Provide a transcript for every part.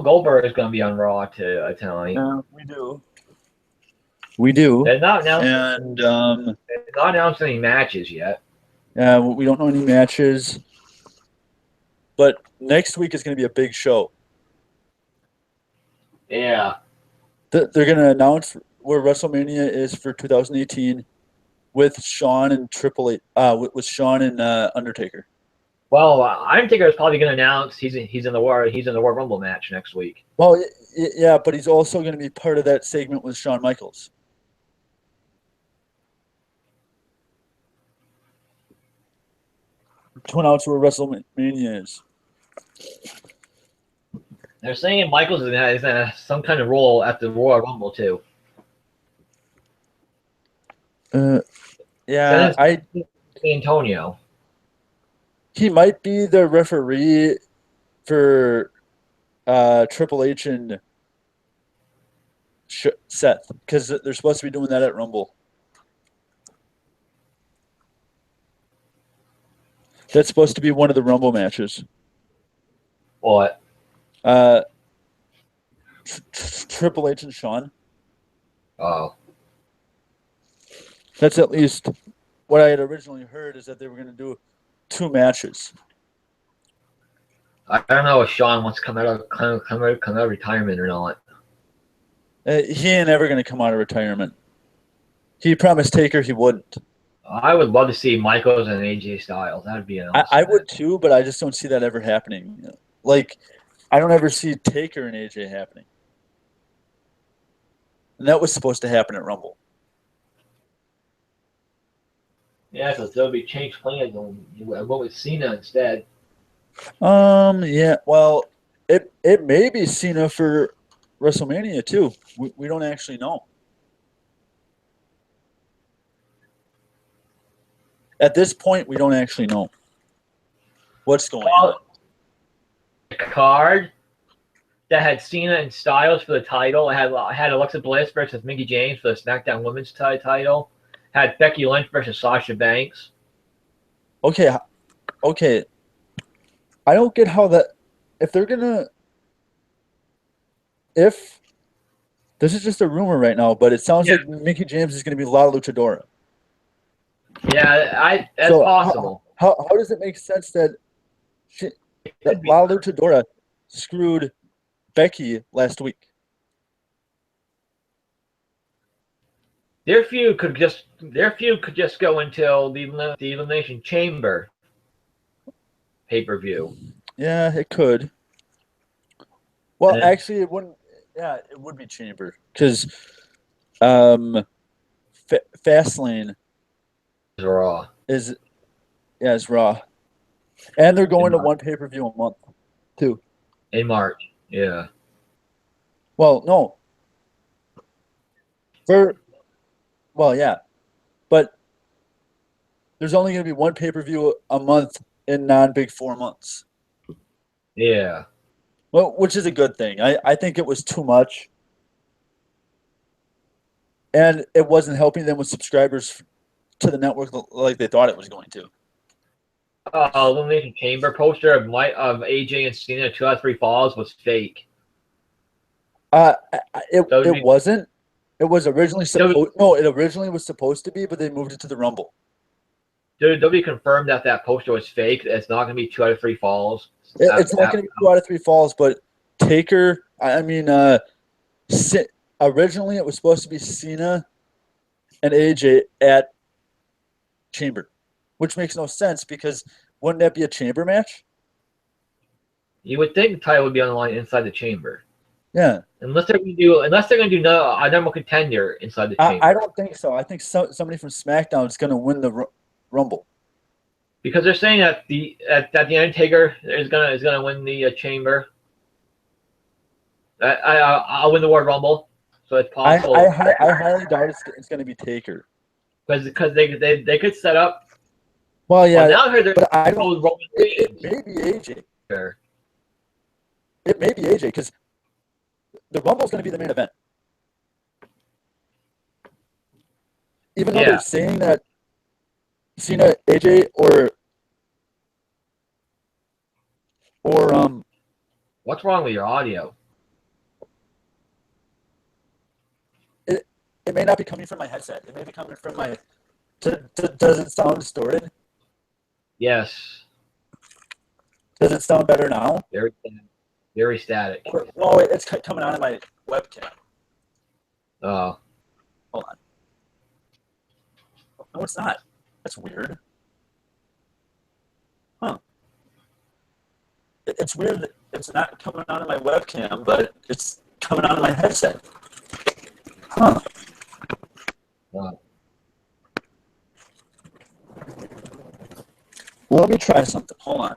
Goldberg is going to be on Raw tonight. We do. We do. They're not announcing, and they're not announcing any matches yet. we don't know any matches. But next week is going to be a big show. Yeah. They're going to announce where WrestleMania is for 2018 with Shawn and Triple H, with Shawn and Undertaker. Well, Undertaker is probably going to announce he's in the Royal Rumble match next week. Well, yeah, but he's also going to be part of that segment with Shawn Michaels. To announce where WrestleMania is. They're saying Michaels is going to have some kind of role at the Royal Rumble too. Yeah, Antonio. He might be the referee for Triple H and Seth, because they're supposed to be doing that at Rumble. That's supposed to be one of the Rumble matches. What? Triple H and Shawn. Oh. That's at least what I had originally heard, is that they were going to do 2 matches. I don't know if Shawn wants to come out of retirement or not. He ain't ever going to come out of retirement. He promised Taker he wouldn't. I would love to see Michaels and AJ Styles. That would be an awesome I would too, but I just don't see that ever happening. Like, I don't ever see Taker and AJ happening. And that was supposed to happen at Rumble. Yeah, so there'll be changed plans and went with Cena instead. Yeah, well, it may be Cena for WrestleMania too. We don't actually know. At this point, we don't actually know what's going on. A card that had Cena and Styles for the title. It had Alexa Bliss versus Mickie James for the SmackDown Women's title. Had Becky Lynch versus Sasha Banks. Okay. I don't get how that. If this is just a rumor right now, but it sounds like Mickie James is going to be La Luchadora. Yeah, that's possible. How does it make sense that La Luchadora screwed Becky last week? Their feud could just go until the Elimination Chamber pay-per-view. Yeah, it could. Well, actually, it wouldn't. Yeah, it would be Chamber, because Fastlane is Raw. It's Raw, and they're going to one pay-per-view a month, too. In March, yeah. Well, no. Yeah, but there's only going to be one pay-per-view a month in non-Big 4 months. Yeah. Well, which is a good thing. I think it was too much. And it wasn't helping them with subscribers to the network like they thought it was going to. Elimination Chamber poster of AJ and Cena 2 out of 3 falls was fake. It wasn't. It was originally it originally was supposed to be, but they moved it to the Rumble. WWE confirmed that poster was fake. It's not going to be 2 out of 3 falls. It's not going to be 2 out of 3 falls, but Taker. Originally it was supposed to be Cena and AJ at Chamber, which makes no sense, because wouldn't that be a Chamber match? You would think the title would be on the line inside the Chamber. Yeah. Unless they're going to do a number contender inside the Chamber. I don't think so. I think somebody from Smackdown is going to win the Rumble. Because they're saying that the Undertaker is gonna win the Chamber. I'll win the Royal Rumble, so it's possible. I highly doubt it's going to be Taker. Because they could set up. Well, yeah. Well, now I heard but I don't. It may be AJ. Sure. It may be AJ, because the Rumble's going to be the main event. Even though they're saying that Cena, AJ, or what's wrong with your audio? It may not be coming from my headset. It may be coming from my. Does it sound distorted? Yes. Does it sound better now? Very static. No, it's coming out of my webcam. Oh. Hold on. No, it's not. That's weird. Huh. It's weird that it's not coming out of my webcam, but it's coming out of my headset. Huh. Oh. Well, let me try something. Hold on.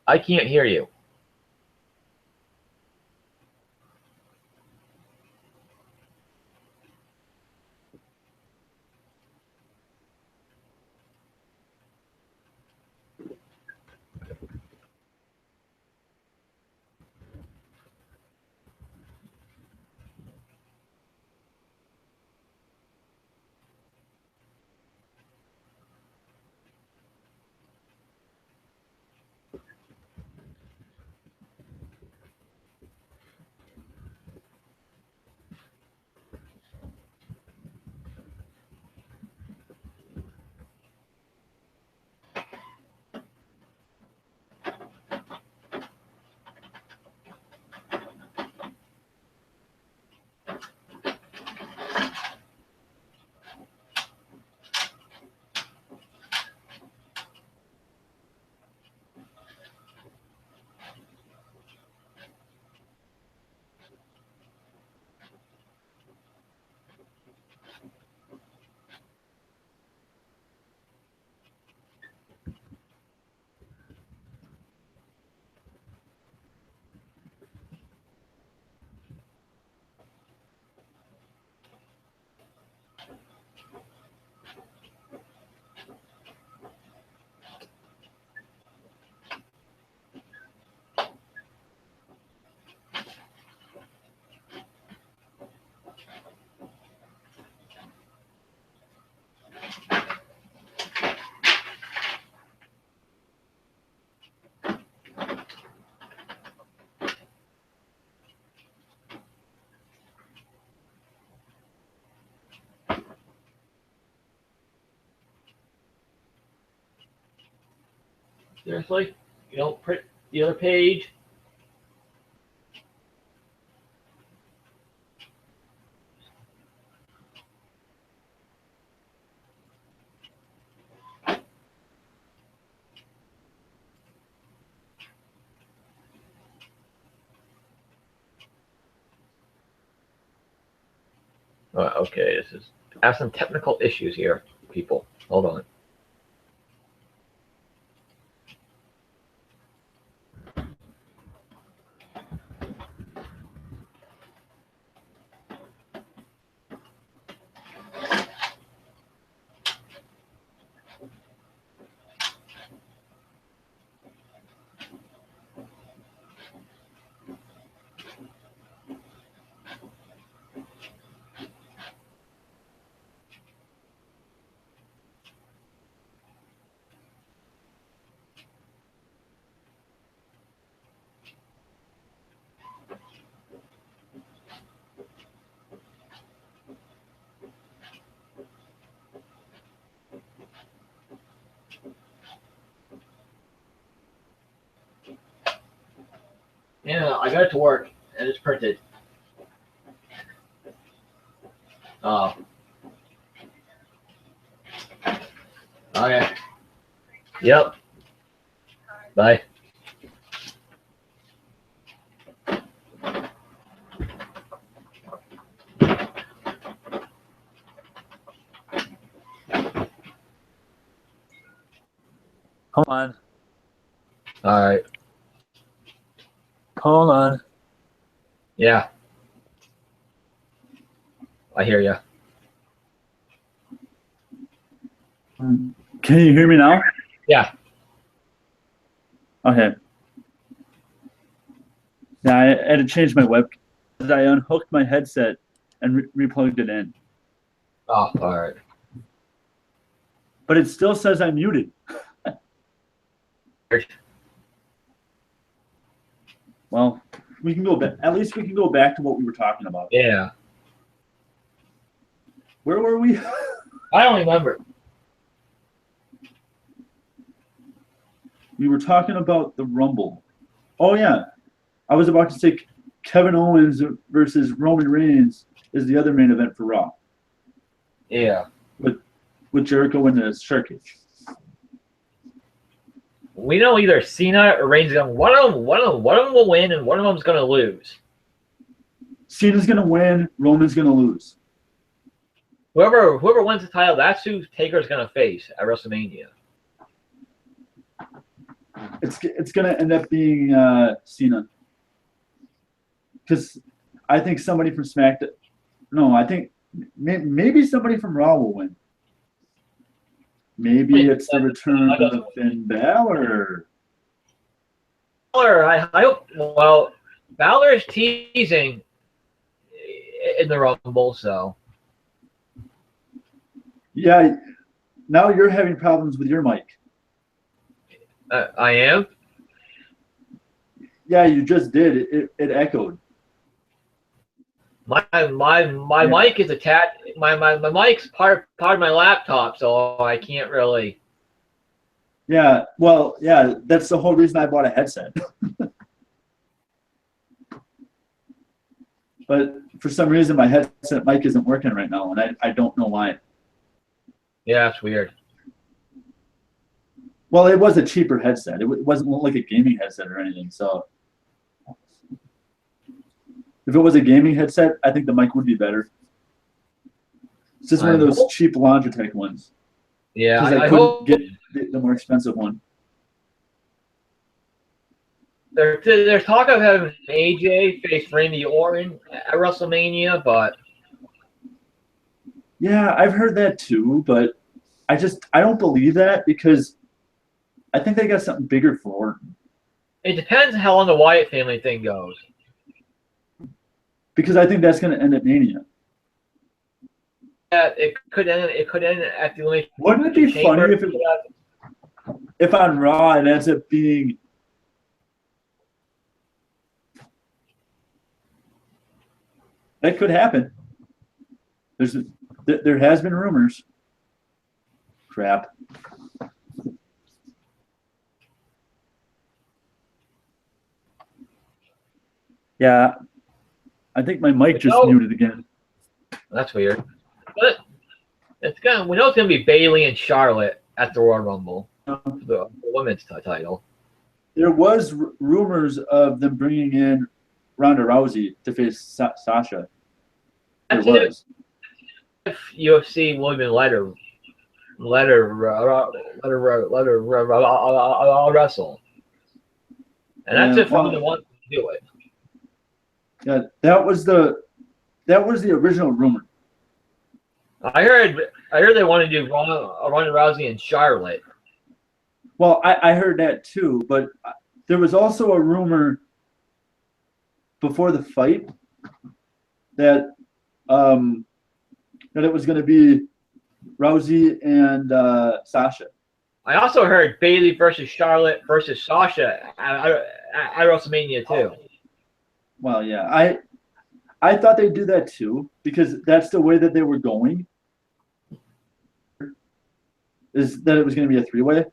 I can't hear you. Seriously? You don't print the other page? Okay, this is. I have some technical issues here, people. Hold on. Yeah, I got it to work, and it's printed. Oh. Okay. Yep. Bye. Hold on. All right. Hold on. Yeah. I hear you. Can you hear me now? Yeah. Okay. Yeah, I had to change my webcam. I unhooked my headset and replugged it in. Oh, all right. But it still says I'm muted. Well, we can go back. At least we can go back to what we were talking about. Yeah. Where were we? I don't remember. We were talking about the Rumble. Oh, yeah. I was about to say Kevin Owens versus Roman Reigns is the other main event for Raw. Yeah. With Jericho in the shark cage. We know either Cena or Reigns is going. One of them will win, and one of them's going to lose. Cena's going to win. Roman's going to lose. Whoever wins the title, that's who Taker's going to face at WrestleMania. It's going to end up being Cena. Because I think somebody from SmackDown. No, I think maybe somebody from Raw will win. Maybe it's the return of Finn Balor. Balor, I hope. Well, Balor is teasing in the Rumble, so. Yeah, now you're having problems with your mic. I am? Yeah, you just did. It echoed. My mic is attached. My mic's part of my laptop, so I can't really. Yeah, well, yeah, that's the whole reason I bought a headset. But for some reason, my headset mic isn't working right now, and I don't know why. Yeah, it's weird. Well, it was a cheaper headset. It wasn't like a gaming headset or anything. So if it was a gaming headset, I think the mic would be better. It's just one of those cheap Logitech ones. Yeah, because I couldn't get the more expensive one. There's talk of having AJ face Randy Orton at WrestleMania, but yeah, I've heard that too, but I don't believe that because I think they got something bigger for Orton. It depends how long the Wyatt family thing goes. Because I think that's going to end at Mania. Yeah, it could end. It could end at the Elimination Wouldn't it be Chamber. funny if on Raw it ends up being? That could happen. There has been rumors. Crap. Yeah, I think my mic just muted again. That's weird. But it's gonna. We know it's gonna be Bayley and Charlotte at the Royal Rumble for the women's title. There was rumors of them bringing in Ronda Rousey to face Sasha. There was. If UFC women let her wrestle, and that's if women want to do it. Yeah, that was the original rumor. I heard they want to do Ronda Rousey and Charlotte. Well, I heard that too, but there was also a rumor before the fight that that it was going to be Rousey and Sasha. I also heard Bayley versus Charlotte versus Sasha at WrestleMania too. Well, yeah, I thought they'd do that too because that's the way that they were going. Is that it was going to be a three-way?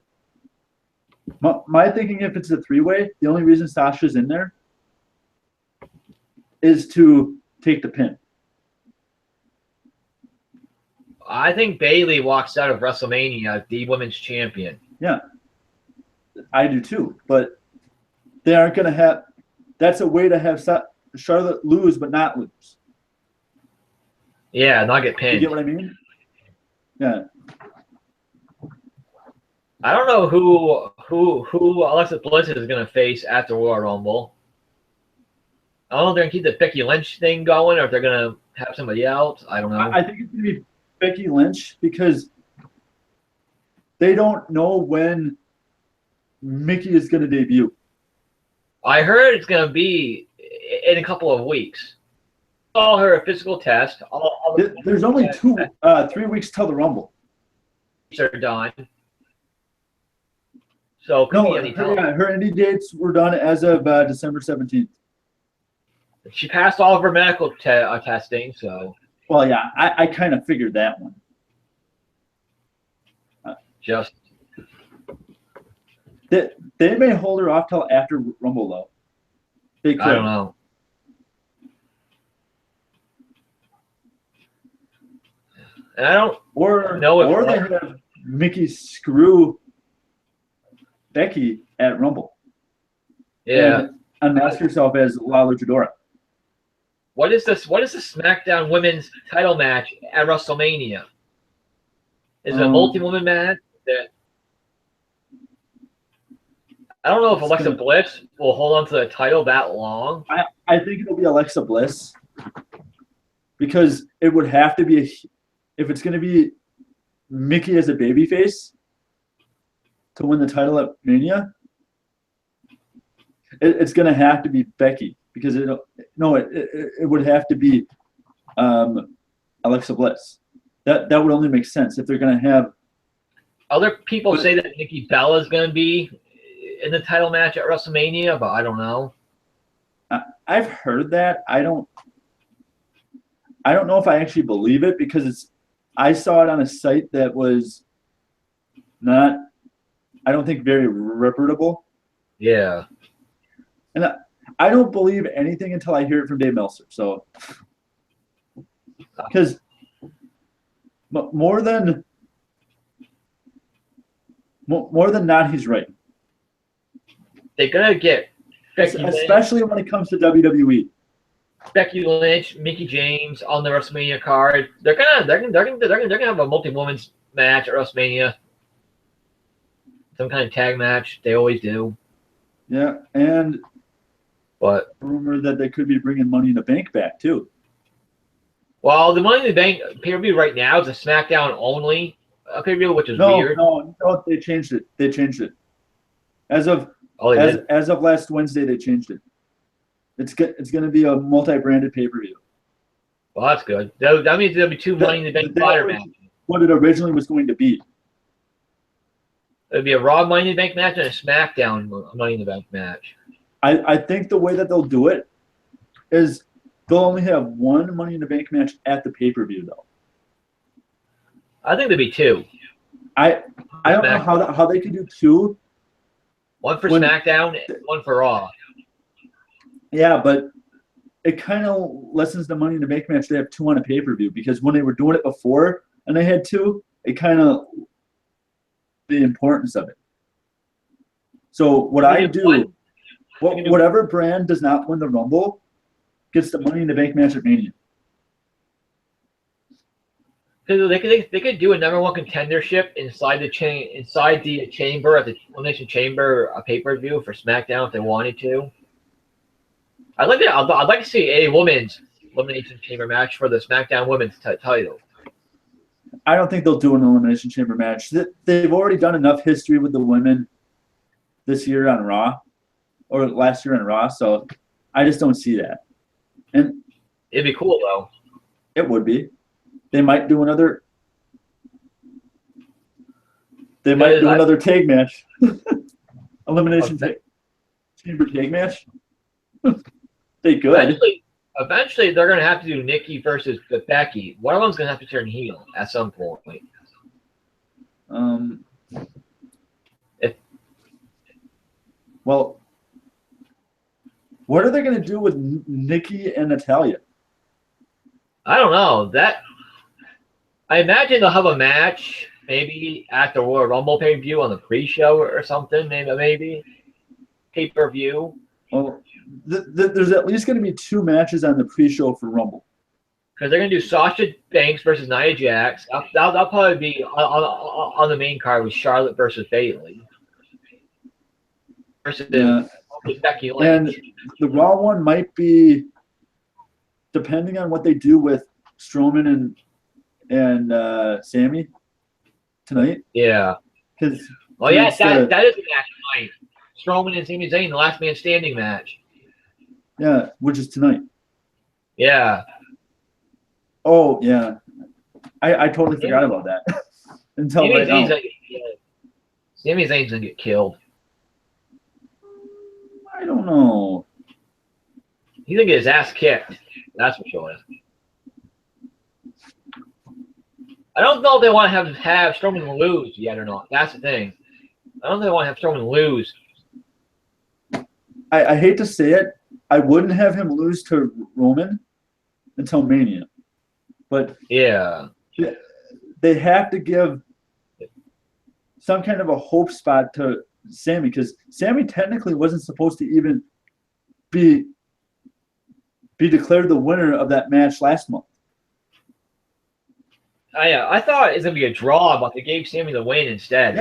My thinking, if it's a three-way, the only reason Sasha's in there is to take the pin. I think Bayley walks out of WrestleMania the women's champion. Yeah, I do too. But they aren't going to have. That's a way to have Charlotte lose, but not lose. Yeah, not get pinned. You get what I mean? Yeah. I don't know who Alexa Bliss is going to face at the Royal Rumble. I don't know if they're going to keep the Becky Lynch thing going or if they're going to have somebody else. I don't know. I think it's going to be Becky Lynch because they don't know when Mickey is going to debut. I heard it's going to be in a couple of weeks. All her physical test. There's only 3 weeks till the Rumble. Are done. So No, her indie dates were done as of December 17th. She passed all of her medical testing, so. Well, yeah, I kind of figured that one. Just. They may hold her off till after Rumble, though. They could. I don't know. And I don't know if they have Mickey screw Becky at Rumble. Yeah. And unmask herself as La Luchadora. What is this? What is the SmackDown Women's Title match at WrestleMania? Is it a multi-woman match? I don't know if Alexa Bliss will hold on to the title that long. I think it'll be Alexa Bliss because it would have to be if it's going to be Mickey as a babyface to win the title at Mania. It's going to have to be Becky because it would have to be Alexa Bliss. That would only make sense if they're going to have. Other people say that Nikki Bella is going to be in the title match at WrestleMania, but I don't know. I've heard that. I don't know if I actually believe it because I saw it on a site that was not, I don't think, very reputable. Yeah. And I don't believe anything until I hear it from Dave Meltzer. So, because more than not, he's right. They're gonna get Becky especially Lynch, when it comes to WWE. Becky Lynch, Mickie James on the WrestleMania card. They're gonna have a multi-women's match at WrestleMania. Some kind of tag match. They always do. Yeah, and rumor that they could be bringing Money in the Bank back too. Well, the Money in the Bank pay-per-view right now is a SmackDown only pay-per-view, which is weird. No, they changed it. As of last Wednesday, they changed it. It's going to be a multi-branded pay-per-view. Well, that's good. That means there'll be two Money in the Bank ladder matches. What it originally was going to be. It'll be a Raw Money in the Bank match and a SmackDown Money in the Bank match. I think the way that they'll do it is they'll only have one Money in the Bank match at the pay-per-view, though. I think there'll be two. I don't know how they could do two. One for SmackDown and one for Raw. Yeah, but it kind of lessens the Money in the Bank match to have two on a pay-per-view because when they were doing it before and they had two, it kind of the importance of it. So whatever brand does not win the Rumble gets the Money in the Bank match at Mania. They could do a number one contendership inside the chamber at the Elimination Chamber pay-per-view for SmackDown if they wanted to. I'd like to see a women's Elimination Chamber match for the SmackDown Women's title. I don't think they'll do an Elimination Chamber match. They've already done enough history with the women this year on Raw, or last year on Raw, so I just don't see that. And it'd be cool though. It would be. They might do another. Another tag match. Elimination Chamber tag match. They could. Eventually, they're going to have to do Nikki versus Becky. One of them's going to have to turn heel at some point. What are they going to do with Nikki and Natalya? I don't know. I imagine they'll have a match maybe at the Royal Rumble pay-per-view on the pre-show or something. Maybe pay-per-view. Well, there's at least going to be 2 matches on the pre-show for Rumble. Because they're going to do Sasha Banks versus Nia Jax. That'll probably be on the main card with Charlotte versus Bayley. Versus Becky Lynch. And the Raw one might be, depending on what they do with Strowman and Sammy tonight. Yeah. Because that is the match tonight. Strowman and Sami Zayn, the last man standing match. Yeah, which is tonight. Yeah. Oh, yeah. I totally forgot about that. Until Sami right now. Sami Zayn's going to get killed. I don't know. He's going to get his ass kicked. That's for sure. I don't know if they want to have Strowman lose yet or not. That's the thing. I don't think they want to have Strowman lose. I hate to say it. I wouldn't have him lose to Roman until Mania. But yeah, they have to give some kind of a hope spot to Sammy, because Sammy technically wasn't supposed to even be declared the winner of that match last month. I thought it was gonna be a draw, but they gave Sammy the win instead.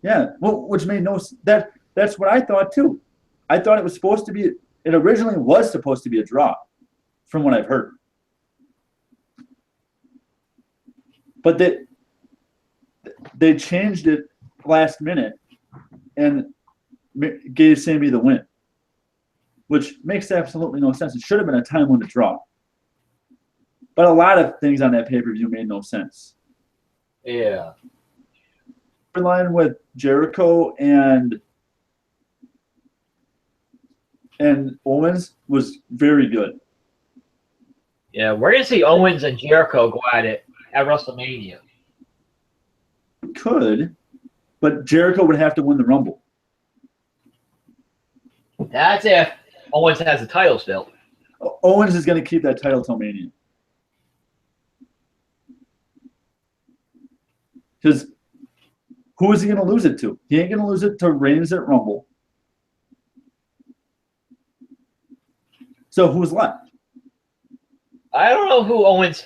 Yeah. Well, which made no sense. That's what I thought too. I thought it was supposed to be. It originally was supposed to be a draw, from what I've heard. But they changed it last minute and gave Sammy the win, which makes absolutely no sense. It should have been a time limit draw. But a lot of things on that pay-per-view made no sense. Yeah. Line with Jericho and Owens was very good. Yeah, we're gonna see Owens and Jericho go at it at WrestleMania. Could, but Jericho would have to win the Rumble. That's if Owens has the title still. Owens is going to keep that title till Mania. Because who is he going to lose it to? He ain't going to lose it to Reigns at Rumble. So who's left? I don't know who Owens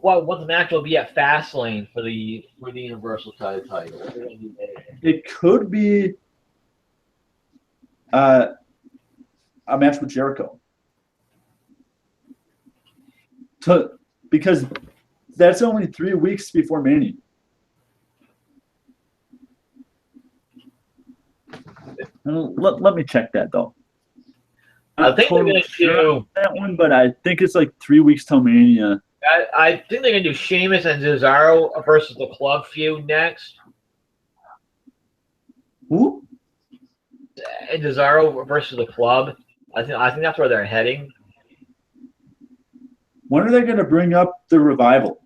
what the match will be at Fastlane for the Universal title. It could be a match with Jericho. Because that's only 3 weeks before Mania. Let me check that though. I think they're going to do that one, but I think it's like 3 weeks till Mania. I think they're going to do Sheamus and Cesaro versus the Club feud next. Who? And Cesaro versus the Club. I think that's where they're heading. When are they going to bring up the Revival?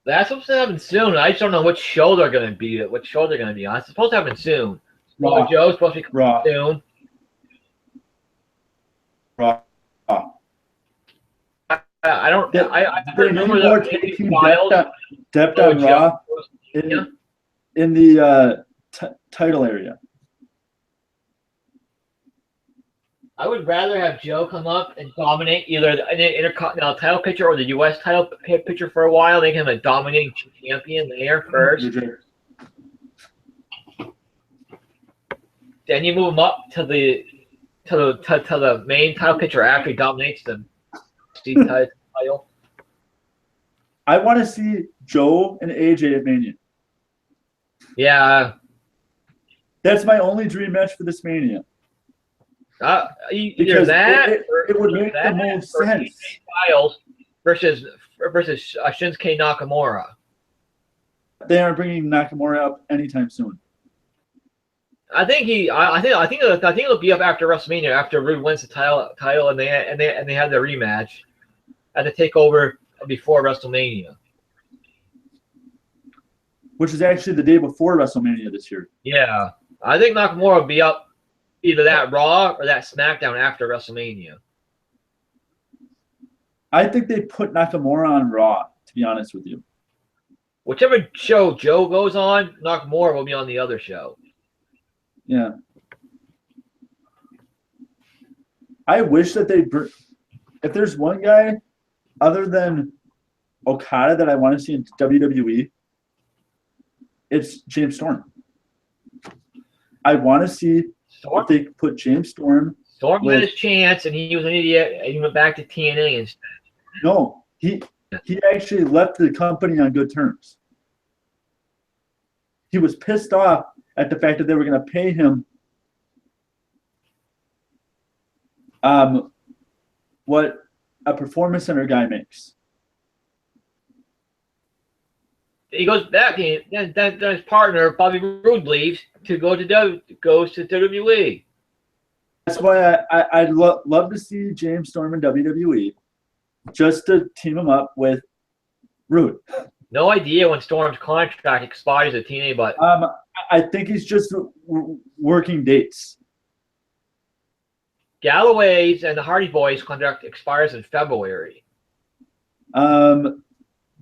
That's supposed to happen soon. I just don't know which show they're going to be. What show they're going to be on. It's supposed to happen soon. Raw. Joe's supposed to be coming soon. Raw. I don't. I remember that taking depth on Raw in the title area. I would rather have Joe come up and dominate either an Intercontinental title picture or the U.S. title picture for a while. Make him a dominating champion there first. Then you move him up to the main title picture after he dominates the title. I want to see Joe and AJ at Mania. Yeah. That's my only dream match for this Mania. Either that it would make the most sense. Styles versus Shinsuke Nakamura. They aren't bringing Nakamura up anytime soon. I think it'll be up after WrestleMania after Rude wins the title and they had the rematch at the takeover before WrestleMania, which is actually the day before WrestleMania this year. Yeah, I think Nakamura will be up Either that Raw or that SmackDown after WrestleMania. I think they put Nakamura on Raw, to be honest with you. Whichever show Joe goes on, Nakamura will be on the other show. Yeah. I wish that they, if there's one guy other than Okada that I want to see in WWE, it's James Storm. I want to see if they put James Storm. Storm had his chance, and he was an idiot, and he went back to TNA instead. No, he actually left the company on good terms. He was pissed off at the fact that they were going to pay him what a performance center guy makes. He goes back, and then his partner Bobby Roode leaves to goes to WWE. That's why I'd love to see James Storm in WWE, just to team him up with Roode. No idea when Storm's contract expires at TNA, but I think he's just working dates. Galloway's and the Hardy Boys contract expires in February.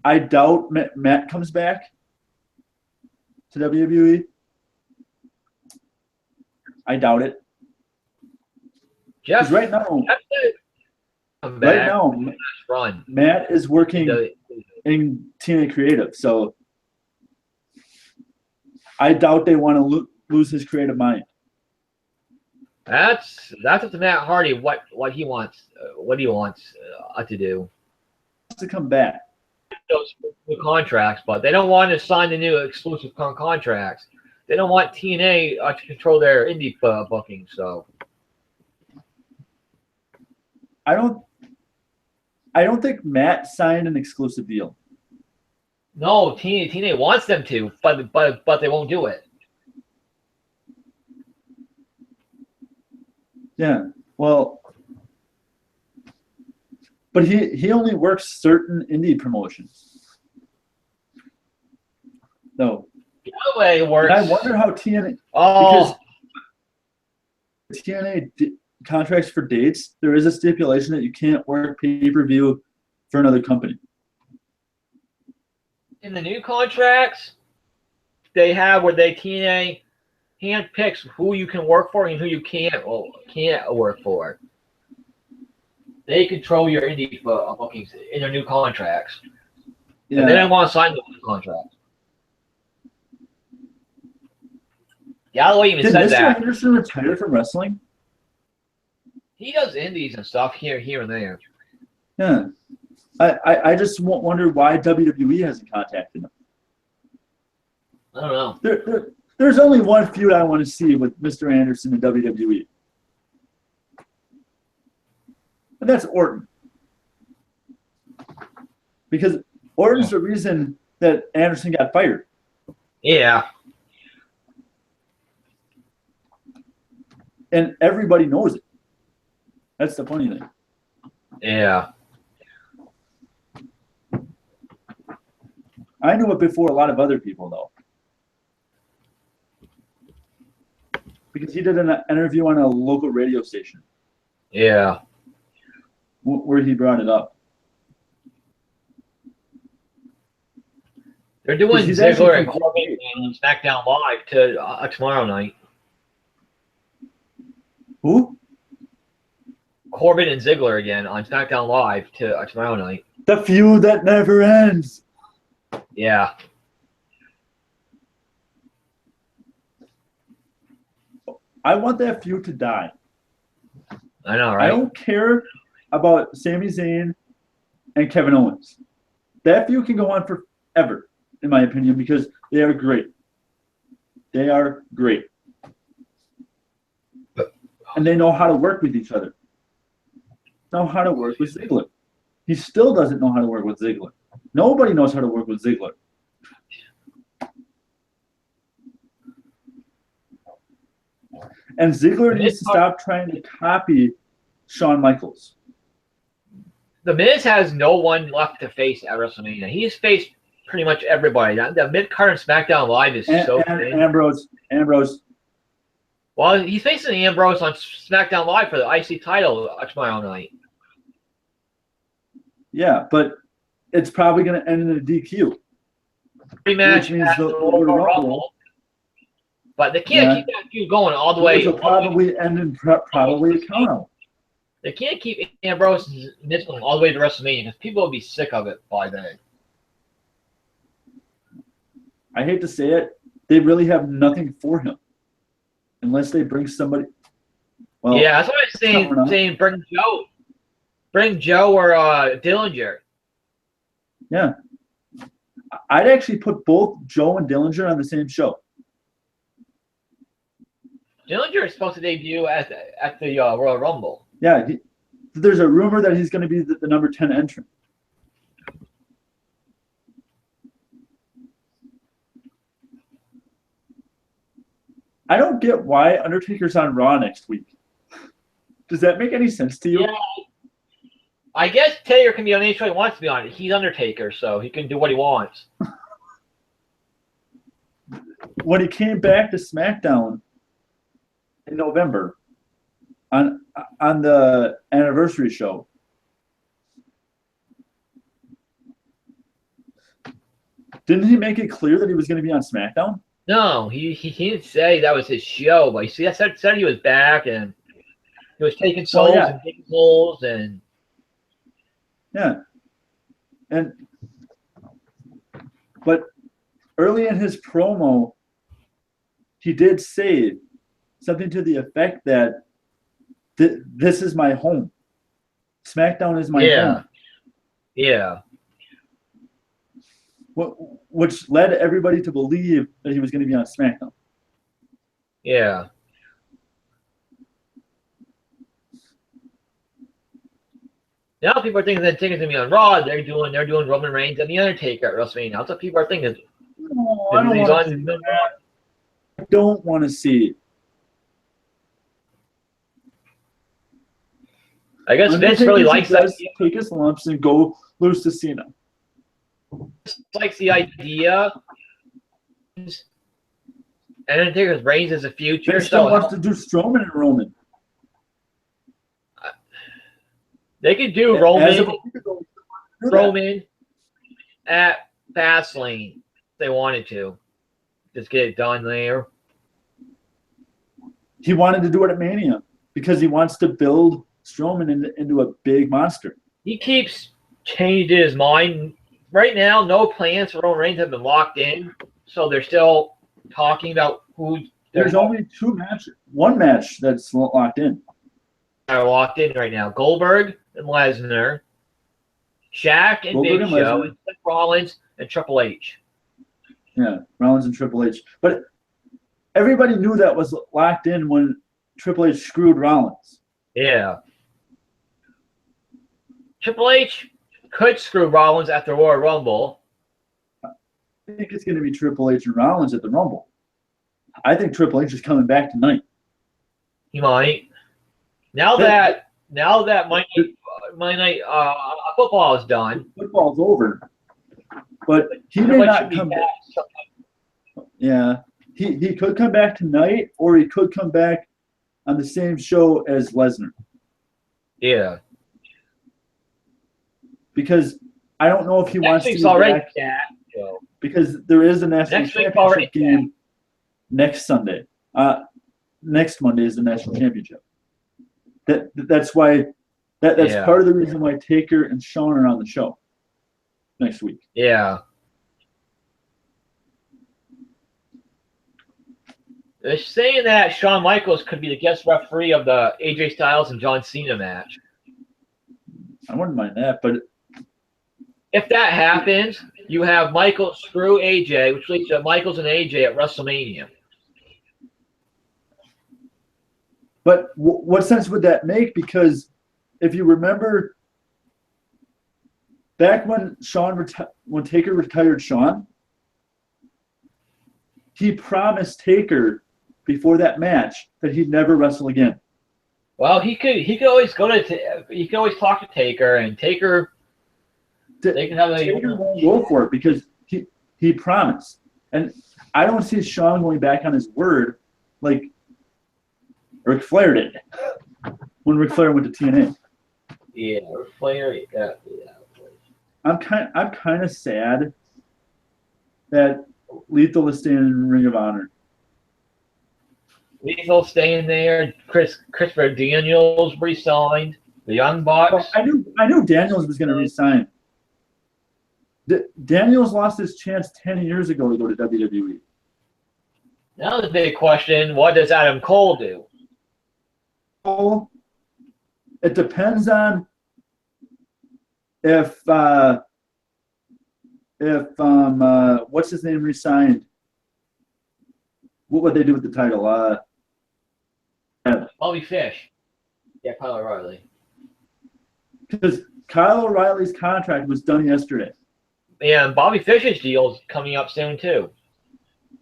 I doubt Matt comes back to WWE. I doubt it. Jeff, right now, Matt is working in TNA Creative, so I doubt they want to lose his creative mind. That's up to Matt Hardy what he wants to do. He wants to come back. Those new contracts, but they don't want to sign the new exclusive contracts. They don't want TNA to control their indie booking. So I don't think Matt signed an exclusive deal. No, TNA wants them to, but they won't do it. Yeah, well, but he only works certain indie promotions. No. Galloway works. And I wonder how TNA. Oh. Because TNA contracts for dates, there is a stipulation that you can't work pay-per-view for another company. In the new contracts, they have where TNA handpicks who you can work for and who you can't work for. They control your indie bookings in their new contracts. Yeah. And they don't want to sign the new contracts. Galloway even said that. Did Mr. Anderson retire from wrestling? He does indies and stuff here and there. Yeah. I just wonder why WWE hasn't contacted him. I don't know. There's only one feud I want to see with Mr. Anderson and WWE. And that's Orton. Because Orton's the reason that Anderson got fired. Yeah. And everybody knows it. That's the funny thing. Yeah. I knew it before a lot of other people, though. Because he did an interview on a local radio station. Yeah. Where he brought it up. They're doing Ziggler and Corbin on SmackDown Live tomorrow night. Who? Corbin and Ziggler again on SmackDown Live tomorrow night. The feud that never ends. Yeah. I want that feud to die. I know, right? I don't care about Sami Zayn and Kevin Owens. That feud can go on forever, in my opinion, because they are great. They are great. And they know how to work with each other. Know how to work with Ziggler. He still doesn't know how to work with Ziggler. Nobody knows how to work with Ziggler. And Ziggler needs to stop trying to copy Shawn Michaels. The Miz has no one left to face at WrestleMania. He's faced pretty much everybody. The mid-card SmackDown Live is so thin. Ambrose. Well, he's facing Ambrose on SmackDown Live for the IC title tomorrow night. Yeah, but it's probably going to end in a DQ. Rematch which means at the Royal Rumble. Rumble. But they can't keep that feud going all the way. Which will probably end in probably a count. They can't keep Ambrose and Miz going all the way to WrestleMania because people will be sick of it by then. I hate to say it, they really have nothing for him unless they bring somebody. Well, yeah, that's what I'm saying. Bring Joe or Dillinger. Yeah, I'd actually put both Joe and Dillinger on the same show. Dillinger is supposed to debut at the Royal Rumble. Yeah, there's a rumor that he's going to be the number 10 entrant. I don't get why Undertaker's on Raw next week. Does that make any sense to you? Yeah. I guess Taker can be on any show he wants to be on. He's Undertaker, so he can do what he wants. When he came back to SmackDown in November on the anniversary show, didn't he make it clear that he was going to be on SmackDown? No, he didn't say that was his show, but he said he was back and he was taking souls and taking souls and but early in his promo, he did say something to the effect that this is my home. SmackDown is my home. Yeah. Which led everybody to believe that he was going to be on SmackDown. Yeah. Now people are thinking that Taker's going to be on Raw. They're doing Roman Reigns and The Undertaker at WrestleMania. That's what people are thinking. No, I don't want to see it. I guess Vince really likes that. Take his lumps and go lose to Cena. Likes the idea. And Undertaker's Reigns is the future. Vince still wants to do Strowman and Roman. They could do Roman at Fastlane if they wanted to. Just get it done there. He wanted to do it at Mania because he wants to build Strowman into a big monster. He keeps changing his mind. Right now, no plans for Roman Reigns have been locked in, so they're still talking about who. There's only one match that's locked in. Are locked in right now. Goldberg and Lesnar, Shaq and Big Show, and Seth Rollins and Triple H. Yeah, Rollins and Triple H. But everybody knew that was locked in when Triple H screwed Rollins. Yeah. Triple H could screw Rollins at the Royal Rumble. I think it's going to be Triple H and Rollins at the Rumble. I think Triple H is coming back tonight. He might. Now that Monday night football is done. Football's over. But he may not come back. Yeah. He could come back tonight, or he could come back on the same show as Lesnar. Yeah. Because I don't know if he wants to be back. Because there is a national championship game next Sunday. Next Monday is the national championship. That's why that's part of the reason why Taker and Shawn are on the show next week. Yeah. They're saying that Shawn Michaels could be the guest referee of the AJ Styles and John Cena match. I wouldn't mind that, but if that happens, you have Michaels screw AJ, which leads to Michaels and AJ at WrestleMania. But what sense would that make? Because if you remember, back when when Taker retired Shawn, he promised Taker before that match that he'd never wrestle again. Well, he could always talk to Taker, and Taker won't go for it because he promised. And I don't see Shawn going back on his word. Like, Ric Flair did when Ric Flair went to TNA. Yeah, Flair. Yeah. I'm kind of sad that Lethal is staying in Ring of Honor. Lethal staying there. Christopher Daniels resigned. The Young Bucks. Well, I knew Daniels was going to resign. Daniels lost his chance 10 years ago to go to WWE. Now the big question: what does Adam Cole do? Well, it depends on if what's his name resigned. What would they do with the title? Bobby Fish. Yeah, Kyle O'Reilly. Because Kyle O'Reilly's contract was done yesterday. Yeah, and Bobby Fish's deal's coming up soon too.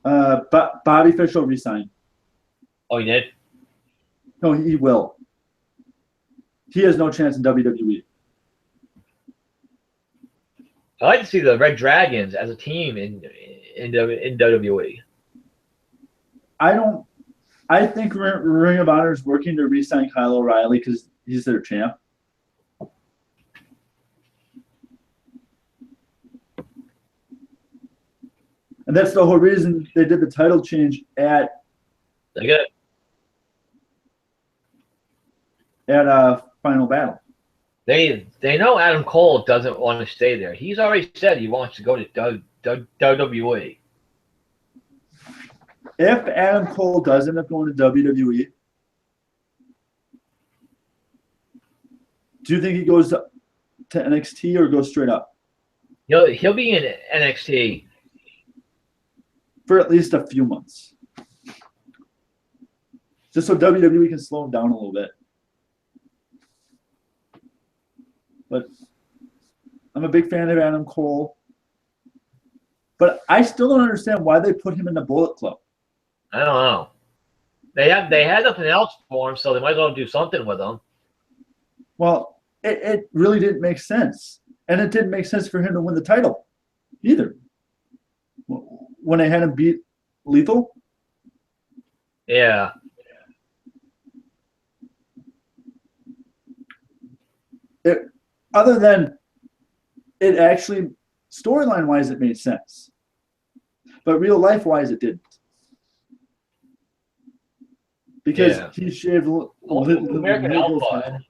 But Bobby Fish will resign. Oh, he did? No, he will. He has no chance in WWE. I like to see the Red Dragons as a team in WWE. I think Ring of Honor is working to re-sign Kyle O'Reilly because he's their champ. And that's the whole reason they did the title change at Final Battle. They know Adam Cole doesn't want to stay there. He's already said he wants to go to WWE. If Adam Cole does end up going to WWE, do you think he goes to NXT or goes straight up? He'll be in NXT for at least a few months. Just so WWE can slow him down a little bit. But I'm a big fan of Adam Cole. But I still don't understand why they put him in the Bullet Club. I don't know. They had nothing else for him, so they might as well do something with him. Well, it really didn't make sense. And it didn't make sense for him to win the title either. When they had him beat Lethal? Yeah. Other than it actually, storyline-wise, it made sense. But real life-wise, it didn't. Because he shaved American Alpha.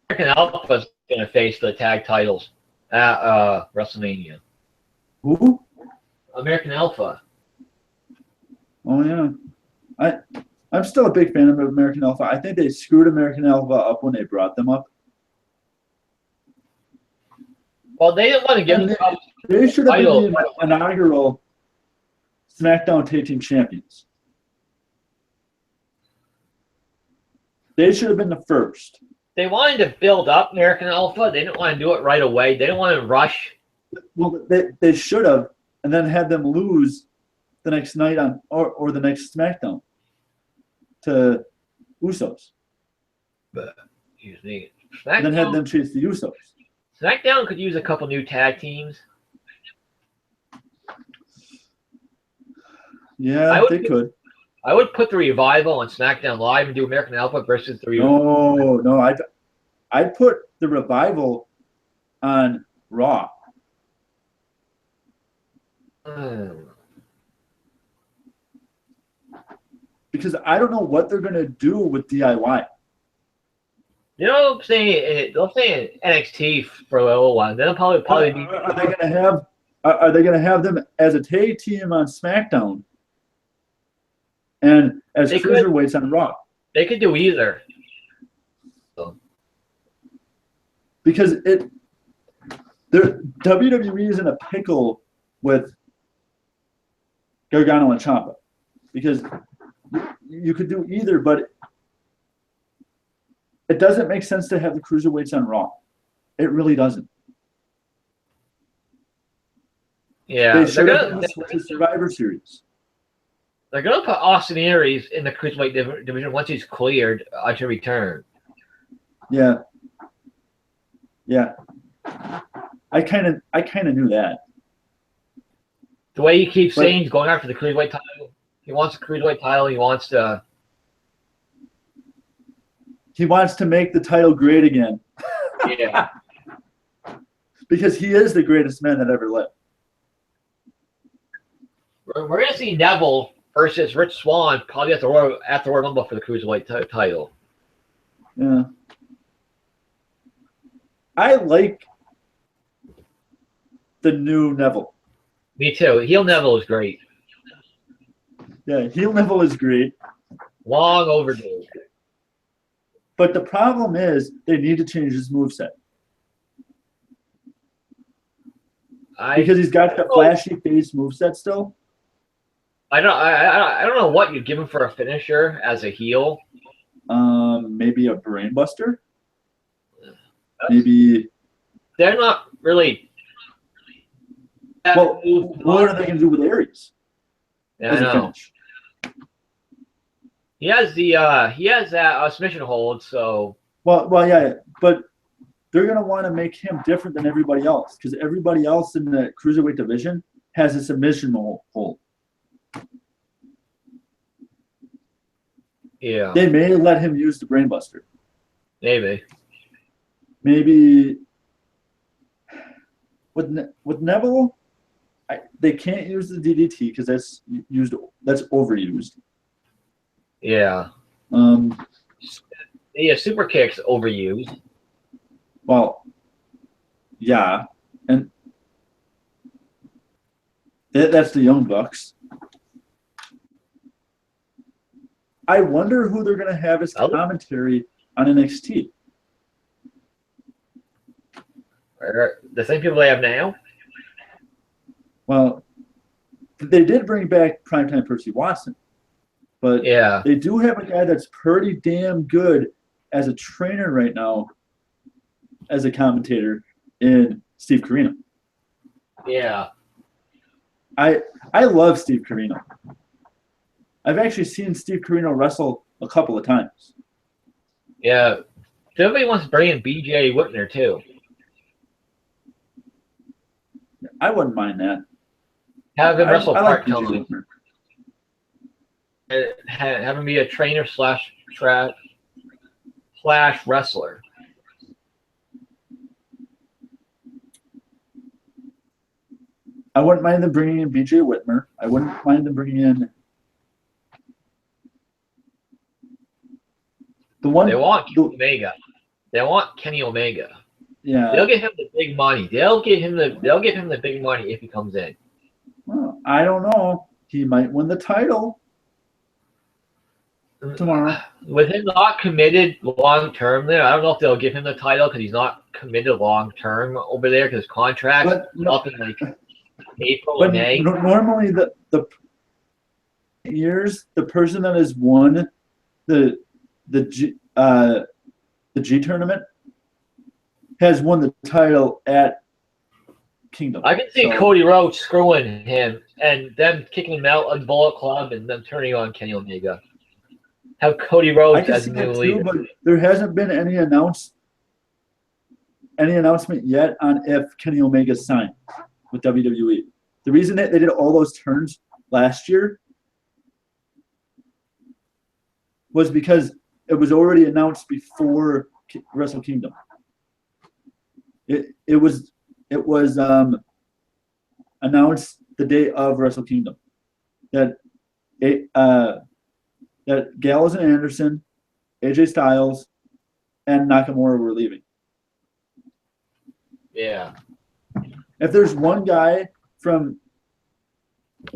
American Alpha's going to face the tag titles at WrestleMania. Who? American Alpha. Oh, yeah. I'm still a big fan of American Alpha. I think they screwed American Alpha up when they brought them up. Well, they didn't want to give them They should have been the inaugural SmackDown Tag Team Champions. They should have been the first. They wanted to build up American Alpha. They didn't want to do it right away. They didn't want to rush. Well, they should have, and then had them lose the next night on or the next SmackDown to Usos. Excuse me. And then had them chase the Usos. SmackDown could use a couple new tag teams. Yeah, they could. I would put the Revival on SmackDown Live and do American Alpha versus the Revival. No, I'd put the Revival on Raw. Because I don't know what they're gonna do with DIY. You know, they'll stay in NXT for a little while. They'll probably be. Are they gonna have them as a tag team on SmackDown and as cruiserweights on Raw? They could do either. Because WWE is in a pickle with Gargano and Ciampa, because you could do either, but it doesn't make sense to have the cruiserweights on Raw. It really doesn't. Yeah, they should have done this with the Survivor Series. They're going to put Austin Aries in the cruiserweight division once he's cleared to return. Yeah. I kind of knew that. The way he keeps saying he's going after the cruiserweight title, he wants the cruiserweight title. He wants to he wants to make the title great again. Yeah. Because he is the greatest man that ever lived. We're going to see Neville versus Rich Swann probably at the Royal Rumble for the Cruiserweight title. Yeah. I like the new Neville. Me too. Heel Neville is great. Yeah, heel Neville is great. Long overdue. But the problem is they need to change his moveset. Because he's got the flashy face moveset still. I don't know what you'd give him for a finisher as a heel. Maybe a brainbuster. Maybe they're not really. Well, what are they going to do with Aries? Yeah, I know. He has that submission hold, so. Well, yeah, but they're going to want to make him different than everybody else because everybody else in the cruiserweight division has a submission hold. Yeah. They may let him use the brainbuster. Maybe. With Neville, they can't use the DDT because that's overused. Yeah. Yeah, super kicks overused. Well, yeah, and that's the Young Bucks. I wonder who they're going to have as commentary on NXT. The same people they have now? Well, they did bring back Primetime Percy Watson. But yeah, they do have a guy that's pretty damn good as a trainer right now, as a commentator, in Steve Corino. Yeah. I love Steve Corino. I've actually seen Steve Corino wrestle a couple of times. Yeah. Somebody wants to bring in BJ Whitner, too. I wouldn't mind that. Have him wrestle part-time. Like have him be a trainer slash wrestler. I wouldn't mind them bringing in BJ Whitmer. I wouldn't mind them bringing in the one. They want Kenny Omega. They want Kenny Omega. Yeah. They'll give him the big money. They'll give him the big money if he comes in. Well, I don't know. He might win the title tomorrow. With him not committed long term there, I don't know if they'll give him the title because he's not committed long term over there because his contract's up in like April or May. Normally the years the person that has won the G tournament has won the title at Kingdom. I can see Cody Rhodes screwing him and them kicking him out of the Bullet Club and them turning on Kenny Omega. Have Cody Rhodes as new leader. But there hasn't been any announcement yet on if Kenny Omega signed with WWE. The reason that they did all those turns last year was because it was already announced before Wrestle Kingdom. It was announced the day of Wrestle Kingdom that Gallows and Anderson, AJ Styles, and Nakamura were leaving. Yeah. If there's one guy from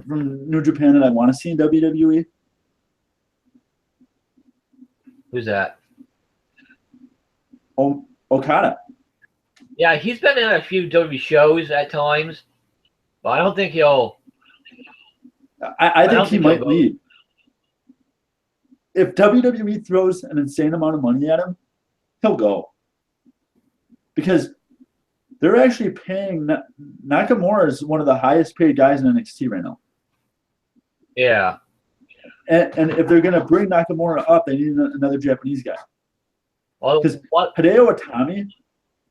New Japan that I want to see in WWE, who's that? Okada. Yeah, he's been in a few WWE shows at times, but I don't think he'll. I think he might leave. If WWE throws an insane amount of money at him, he'll go. Because they're actually paying Nakamura is one of the highest paid guys in NXT right now. Yeah. And if they're going to bring Nakamura up, they need another Japanese guy. Because Hideo Itami,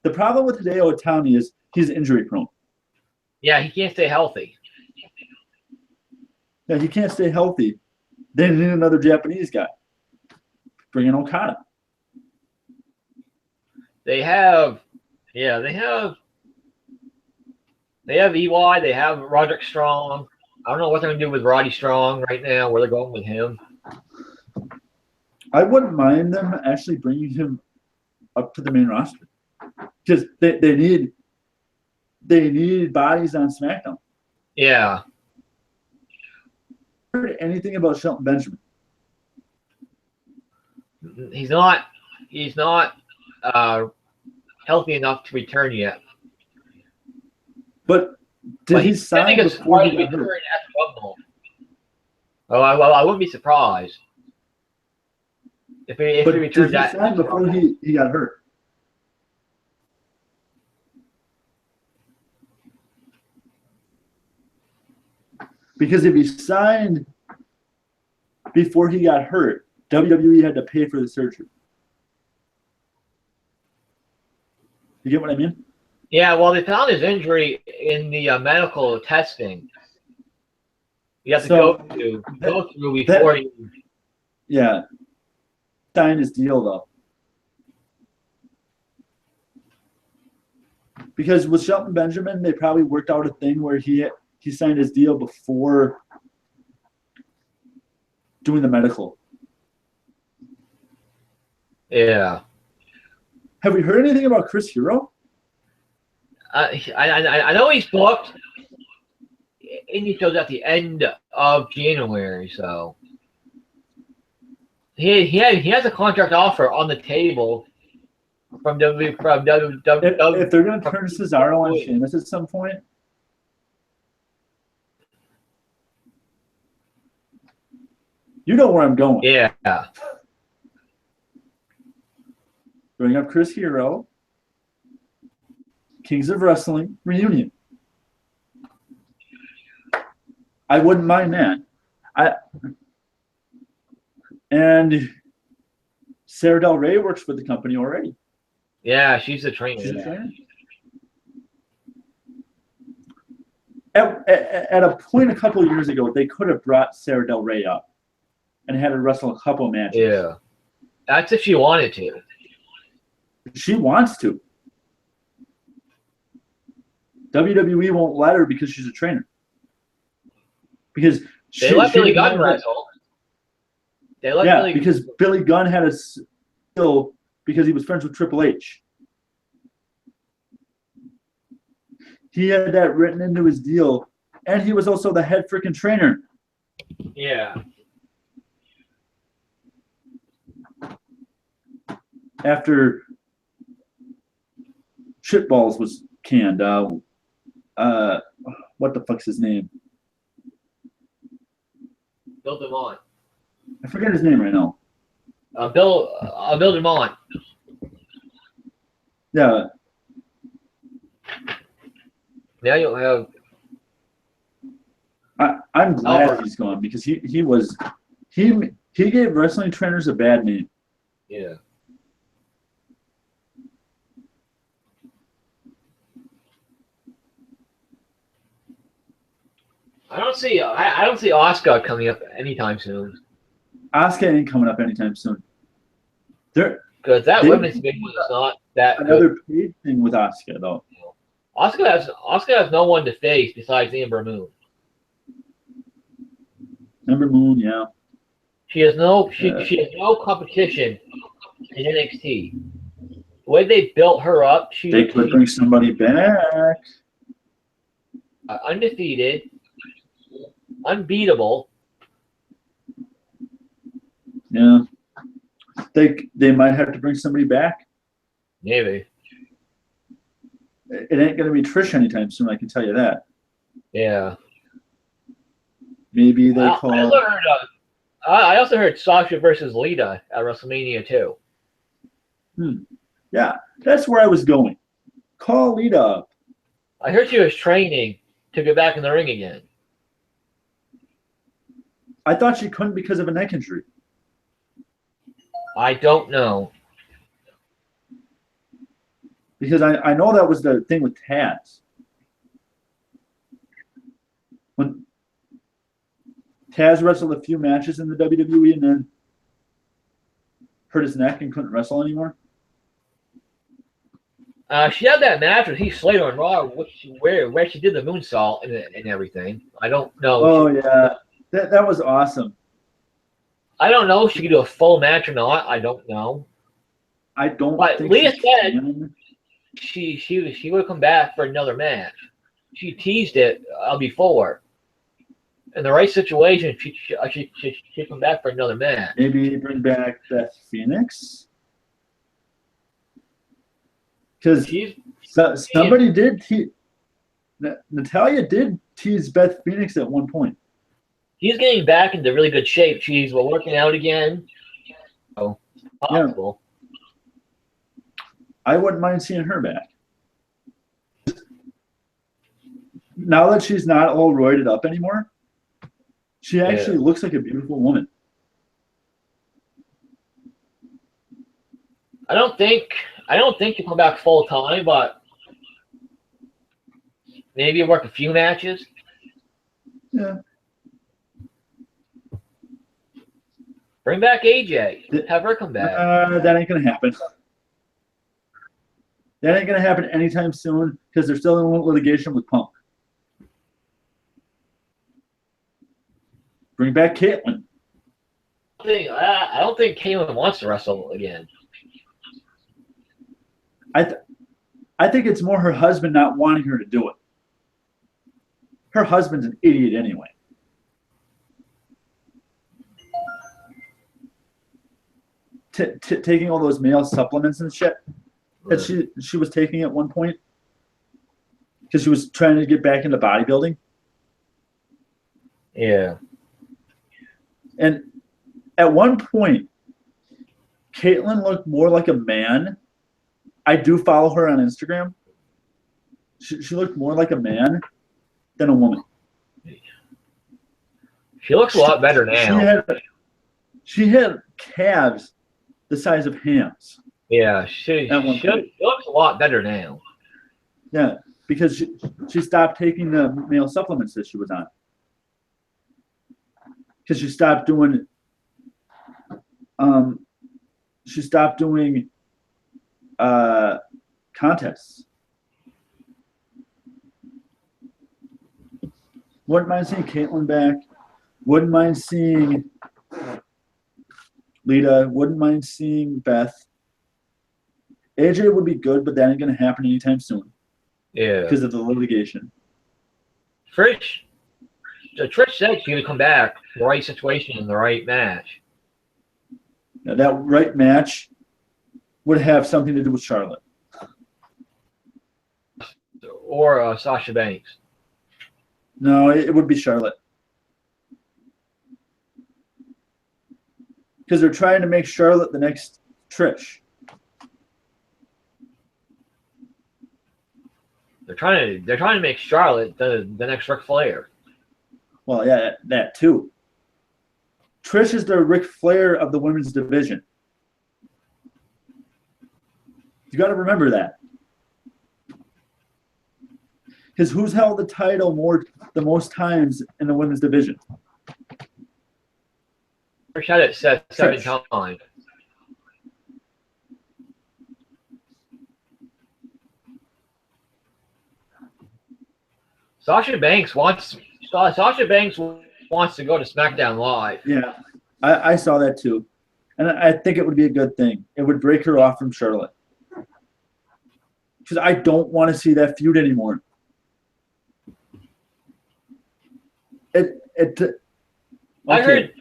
the problem with Hideo Itami is he's injury prone. Yeah, he can't stay healthy. Yeah, he can't stay healthy. They need another Japanese guy. Bring in Okada. They have, yeah, they have EY. They have Roderick Strong. I don't know what they're gonna do with Roddy Strong right now. Where they're going with him? I wouldn't mind them actually bringing him up to the main roster because they need bodies on SmackDown. Yeah. Heard anything about Shelton Benjamin? He's not healthy enough to return yet. But did he sign before he got hurt? Oh, I wouldn't be surprised if he returned that. Did he sign before he got hurt? Because if he signed before he got hurt, WWE had to pay for the surgery. You get what I mean? Yeah, well, they found his injury in the medical testing. You have to go through before you. Yeah. Signed his deal, though. Because with Shelton Benjamin, they probably worked out a thing where he signed his deal before doing the medical. Yeah. Have we heard anything about Chris Hero? I know he's booked indie shows at the end of January, so he has a contract offer on the table from WWE. If they're going to turn Cesaro on Sheamus at some point, you know where I'm going. Yeah. Bring up Chris Hero. Kings of Wrestling reunion. I wouldn't mind that. And Sarah Del Rey works for the company already. Yeah, she's a trainer. She's a trainer. At a point a couple of years ago, they could have brought Sarah Del Rey up and had her wrestle a couple matches. Yeah. That's if she wanted to. She wants to. WWE won't let her because she's a trainer. Because they let Billy Gunn wrestle. Because Billy Gunn had a skill because he was friends with Triple H. He had that written into his deal, and he was also the head freaking trainer. Yeah. After Shitballs was canned, what the fuck's his name? Bill DeMont. I forget his name right now. Bill DeMont. Yeah. Now you'll have. I'm glad he's gone because he gave wrestling trainers a bad name. Yeah. I don't see Asuka coming up anytime soon. Asuka ain't coming up anytime soon. Because that women's division is not that another paid thing with Asuka though. Asuka has no one to face besides Ember Moon. Ember Moon, yeah. She has no competition in NXT. The way they built her up, they could bring somebody back. Undefeated, unbeatable. Yeah. They might have to bring somebody back. Maybe. It ain't gonna be Trish anytime soon, I can tell you that. Yeah. Maybe they call. I also heard Sasha versus Lita at WrestleMania 2. Yeah, that's where I was going. Call Lita up. I heard she was training to get back in the ring again. I thought she couldn't because of a neck injury. I don't know. Because I know that was the thing with Taz. When Taz wrestled a few matches in the WWE and then hurt his neck and couldn't wrestle anymore. She had that match with Heath Slater on Raw, where she did the moonsault and everything. I don't know. Oh yeah, that was awesome. I don't know if she could do a full match or not. I don't know. I don't But think Leah said can. she would come back for another match. She teased it before. In the right situation, she'd come back for another match. Maybe bring back Beth Phoenix. Because somebody did Natalia did tease Beth Phoenix at one point. She's getting back into really good shape. She's working out again. So, possible. Yeah. I wouldn't mind seeing her back. Now that she's not all roided up anymore, she actually looks like a beautiful woman. I don't think she'll come back full time, but maybe work a few matches. Yeah. Bring back AJ. Have her come back. That ain't gonna happen. That ain't gonna happen anytime soon because they're still in litigation with Punk. Bring back Caitlyn. I don't think Caitlyn wants to wrestle again. I think it's more her husband not wanting her to do it. Her husband's an idiot anyway. Taking all those male supplements and shit that she was taking at one point because she was trying to get back into bodybuilding. Yeah. And at one point, Caitlyn looked more like a man. I do follow her on Instagram. She looked more like a man than a woman. She looks a lot better now. She had calves the size of hands. Yeah, she looks a lot better now. Yeah, because she stopped taking the male supplements that she was on. Because she stopped doing contests. Wouldn't mind seeing Caitlyn back. Wouldn't mind seeing Lita. Wouldn't mind seeing Beth. AJ would be good, but that ain't going to happen anytime soon. Yeah. Because of the litigation. Trish said she would come back in the right situation in the right match. Now, that right match would have something to do with Charlotte. Or Sasha Banks. No, it would be Charlotte. Because they're trying to make Charlotte the next Trish. They're trying to make Charlotte the next Ric Flair. Well, yeah, that too. Trish is the Ric Flair of the women's division. You got to remember that. Because who's held the title the most times in the women's division? Trish had it set 7 times. Sasha Banks wants to go to SmackDown Live. Yeah, I saw that too. And I think it would be a good thing. It would break her off from Charlotte. Because I don't want to see that feud anymore. I heard.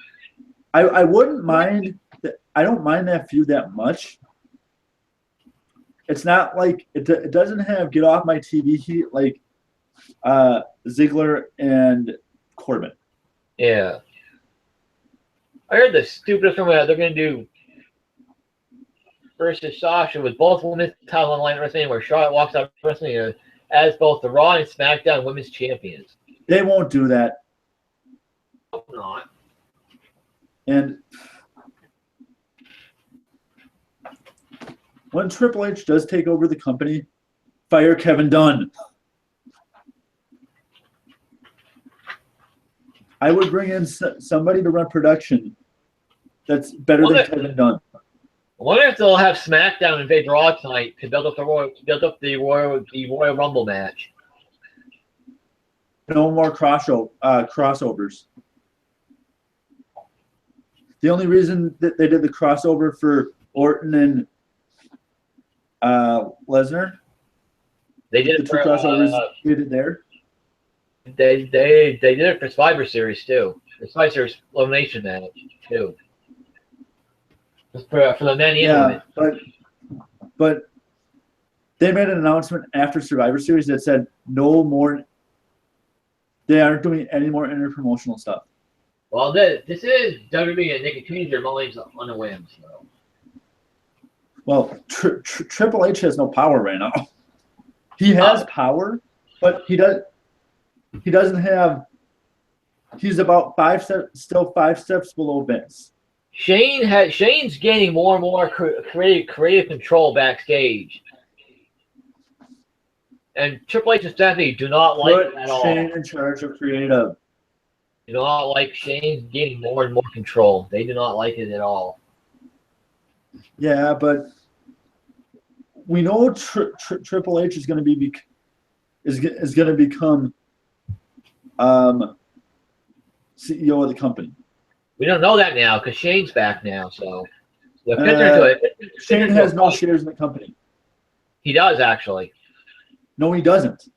I wouldn't mind. I don't mind that feud that much. It's not like it doesn't have get off my TV heat like Ziggler and Corbin. Yeah. I heard the stupidest one they're going to do versus Sasha with both women's title on line at WrestleMania, where Charlotte walks out of WrestleMania as both the Raw and SmackDown women's champions. They won't do that. Hope not. And when Triple H does take over the company, fire Kevin Dunn. I would bring in somebody to run production that's better than Kevin Dunn. I wonder if they'll have SmackDown invade Raw tonight to build up the Royal Rumble match. No more crossovers. The only reason that they did the crossover for Orton and Lesnar, They did the it two for crossovers they did there. they did it for Survivor Series too. The Survivor Series elimination match too. For the men and women. But they made an announcement after Survivor Series that said no more. They aren't doing any more interpromotional stuff. Well, this is WWE, and they can change their minds on a whim. So. Well, Triple H has no power right now. He has power, but he doesn't have. He's about 5 steps below Vince. Shane's gaining more and more creative control backstage. And Triple H and Stephanie do not like it at all. Shane in charge of creative. Do not like Shane getting more and more control. They do not like it at all. Yeah, but we know Triple H is going to become CEO of the company. We don't know that now because Shane's back now. So Shane has no shares in the company. He does actually. No, he doesn't.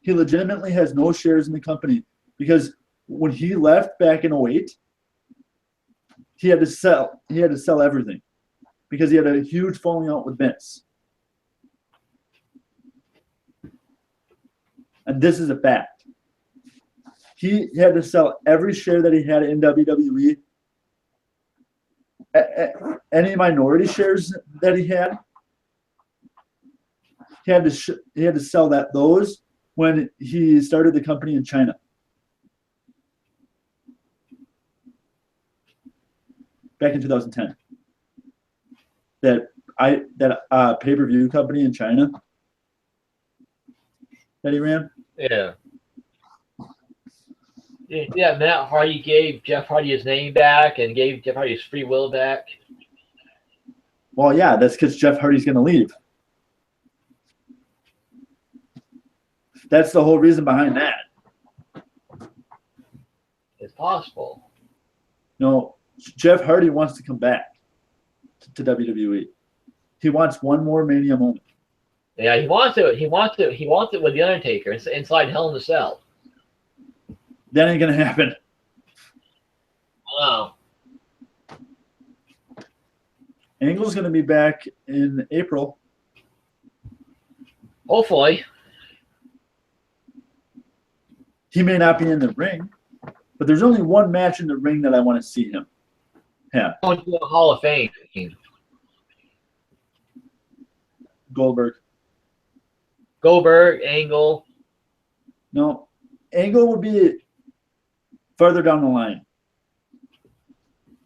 He legitimately has no shares in the company because when he left back in 2008, he had to sell everything because he had a huge falling out with Vince. And this is a fact. He had to sell every share that he had in WWE. Any minority shares that he had, he had to sell those when he started the company in China. Back in 2010. That pay-per-view company in China that he ran. Yeah. Yeah, Matt Hardy gave Jeff Hardy his name back and gave Jeff Hardy his free will back. Well, yeah, that's because Jeff Hardy's going to leave. That's the whole reason behind that. It's possible. No, Jeff Hardy wants to come back to WWE. He wants one more Mania moment. Yeah, he wants it. He wants it with the Undertaker inside Hell in a Cell. That ain't gonna happen. Oh. Angle's gonna be back in April. Hopefully. He may not be in the ring, but there's only one match in the ring that I want to see him have. Going to the Hall of Fame. Goldberg, Angle. No, Angle would be further down the line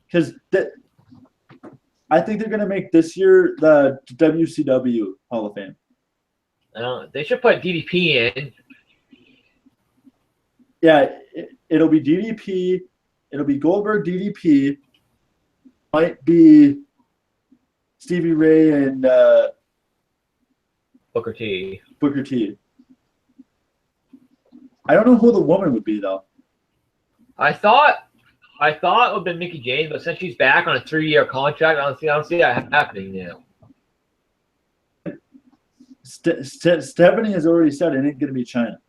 because I think they're gonna make this year the WCW Hall of Fame. They should put DDP in. Yeah, it'll be DDP. It'll be Goldberg, DDP. Might be Stevie Ray and Booker T. I don't know who the woman would be though. I thought it would have been Mickie James, but since she's back on a 3-year contract, I don't see that happening now. Stephanie has already said it ain't gonna be China.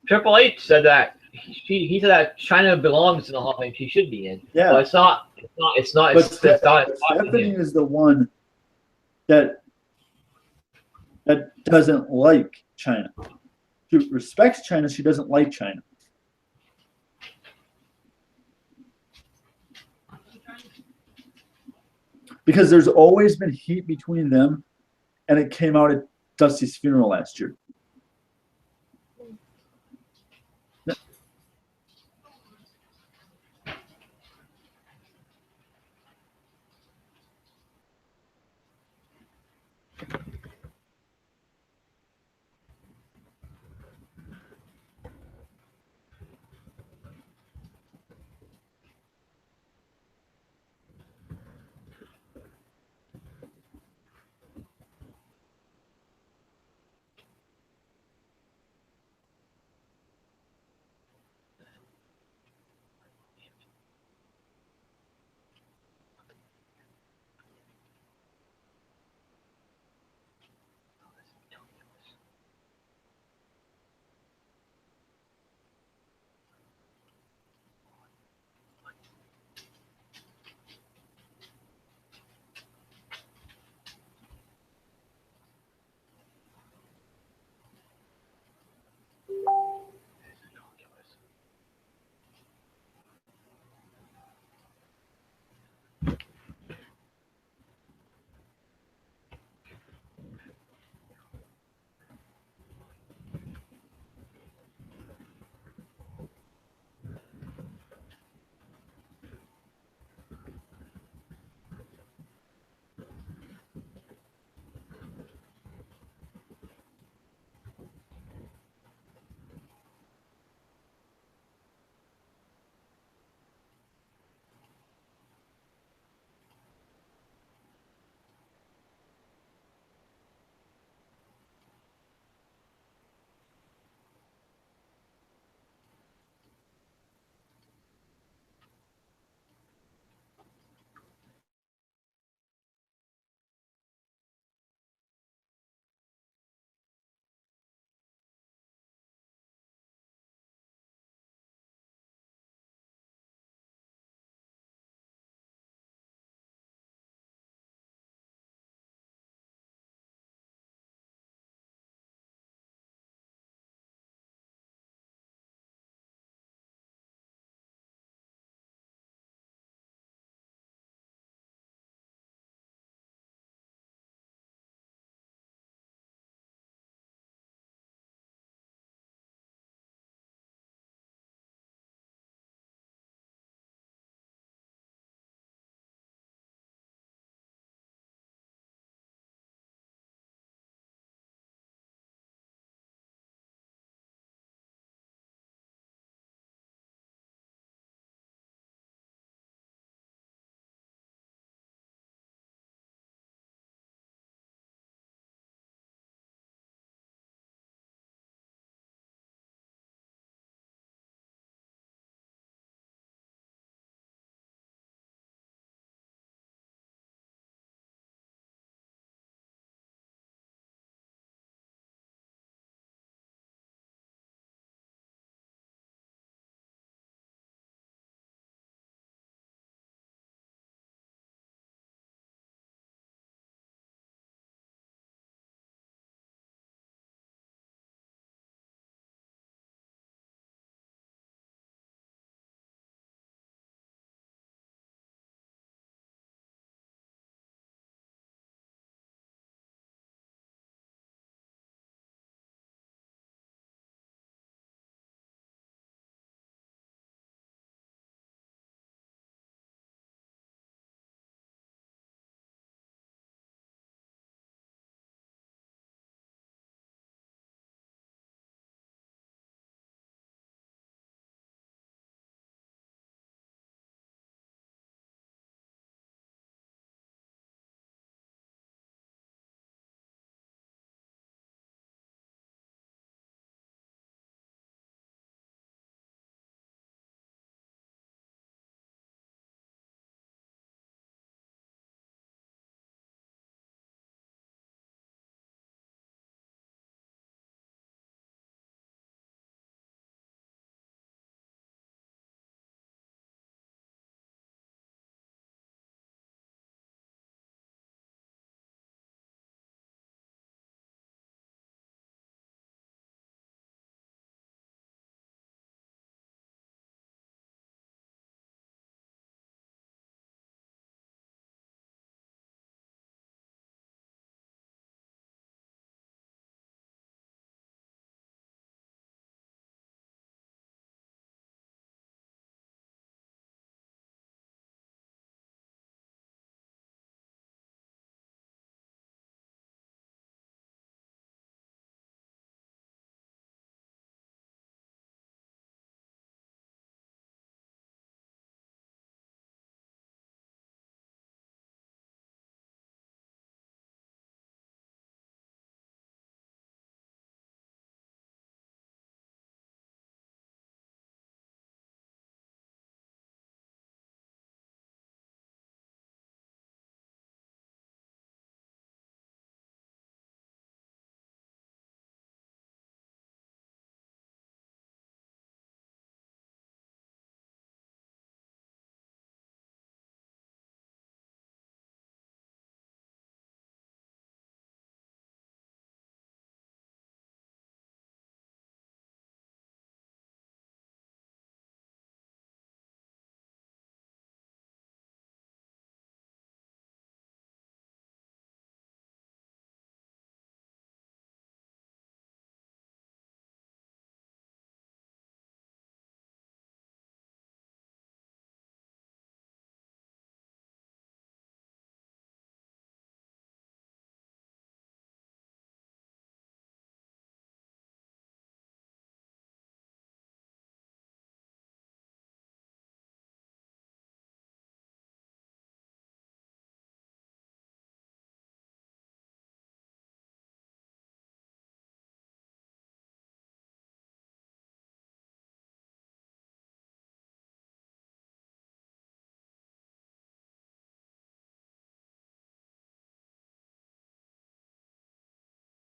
Triple H said that he said that China belongs in the Hall of Fame. She should be in. Yeah, but it's not. But Stephanie is the one that doesn't like China. She respects China. She doesn't like China. Because there's always been heat between them, and it came out at Dusty's funeral last year.